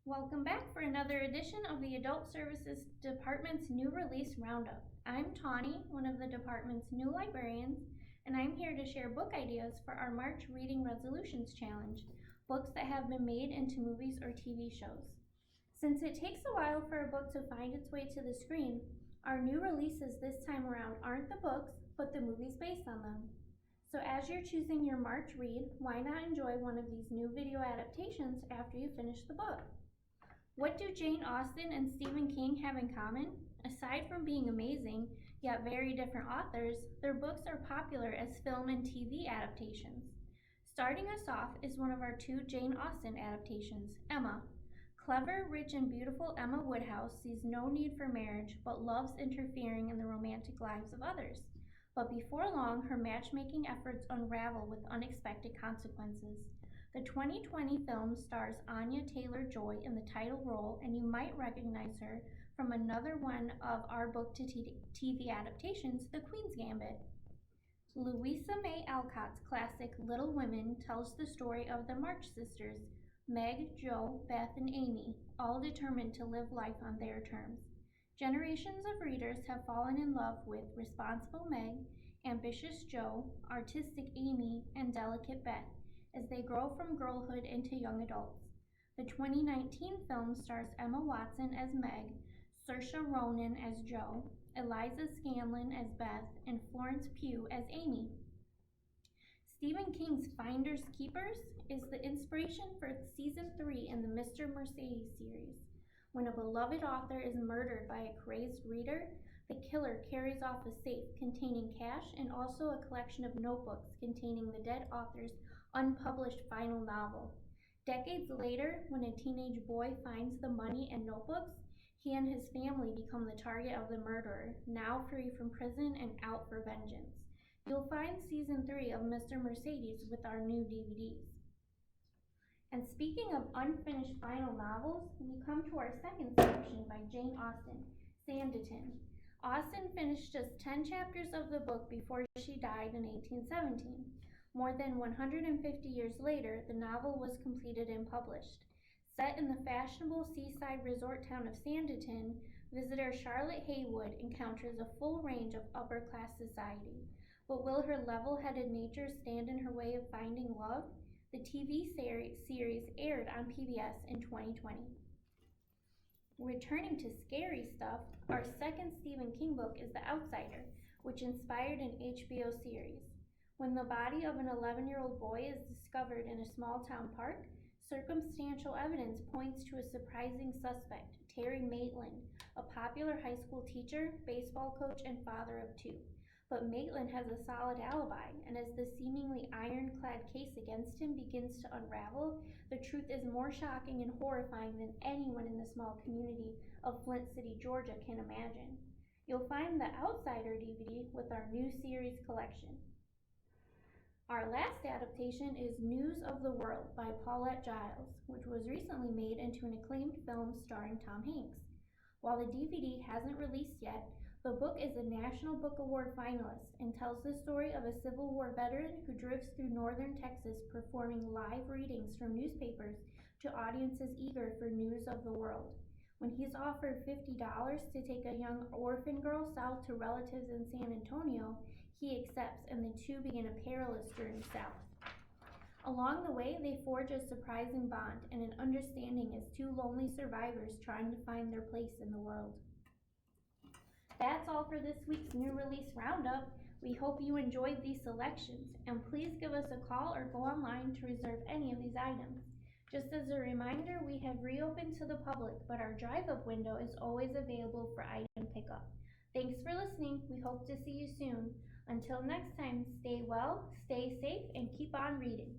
Welcome back for another edition of the Adult Services Department's New Release Roundup. I'm Tawnee, one of the department's new librarians, and I'm here to share book ideas for our March Reading Resolutions Challenge, books that have been made into movies or TV shows. Since it takes a while for a book to find its way to the screen, our new releases this time around aren't the books, but the movies based on them. So as you're choosing your March read, why not enjoy one of these new video adaptations after you finish the book? What do Jane Austen and Stephen King have in common? Aside from being amazing, yet very different authors, their books are popular as film and TV adaptations. Starting us off is one of our two Jane Austen adaptations, Emma. Clever, rich, and beautiful Emma Woodhouse sees no need for marriage but loves interfering in the romantic lives of others. But before long, her matchmaking efforts unravel with unexpected consequences. The 2020 film stars Anya Taylor-Joy in the title role, and you might recognize her from another one of our book-to-TV adaptations, The Queen's Gambit. Louisa May Alcott's classic Little Women tells the story of the March sisters, Meg, Jo, Beth, and Amy, all determined to live life on their terms. Generations of readers have fallen in love with responsible Meg, ambitious Jo, artistic Amy, and delicate Beth as they grow from girlhood into young adults. The 2019 film stars Emma Watson as Meg, Saoirse Ronan as Jo, Eliza Scanlon as Beth, and Florence Pugh as Amy. Stephen King's Finders Keepers is the inspiration for Season 3 in the Mr. Mercedes series. When a beloved author is murdered by a crazed reader, the killer carries off a safe containing cash and also a collection of notebooks containing the dead author's unpublished final novel. Decades later, when a teenage boy finds the money and notebooks, he and his family become the target of the murderer, now free from prison and out for vengeance. You'll find Season 3 of Mr. Mercedes with our new DVDs. And speaking of unfinished final novels, we come to our second selection by Jane Austen, Sanditon. Austen finished just 10 chapters of the book before she died in 1817. More than 150 years later, the novel was completed and published. Set in the fashionable seaside resort town of Sanditon, visitor Charlotte Haywood encounters a full range of upper-class society. But will her level-headed nature stand in her way of finding love? The TV series aired on PBS in 2020. Returning to scary stuff, our second Stephen King book is The Outsider, which inspired an HBO series. When the body of an 11-year-old boy is discovered in a small-town park, circumstantial evidence points to a surprising suspect, Terry Maitland, a popular high school teacher, baseball coach, and father of two. But Maitland has a solid alibi, and as the seemingly ironclad case against him begins to unravel, the truth is more shocking and horrifying than anyone in the small community of Flint City, Georgia can imagine. You'll find the Outsider DVD with our new series collection. Our last adaptation is News of the World by Paulette Giles, which was recently made into an acclaimed film starring Tom Hanks. While the DVD hasn't released yet, the book is a National Book Award finalist and tells the story of a Civil War veteran who drifts through northern Texas performing live readings from newspapers to audiences eager for news of the world. When he's offered $50 to take a young orphan girl south to relatives in San Antonio, he accepts, and the two begin a perilous journey south. Along the way, they forge a surprising bond and an understanding as two lonely survivors trying to find their place in the world. That's all for this week's new release roundup. We hope you enjoyed these selections, and please give us a call or go online to reserve any of these items. Just as a reminder, we have reopened to the public, but our drive-up window is always available for item pickup. Thanks for listening. We hope to see you soon. Until next time, stay well, stay safe, and keep on reading.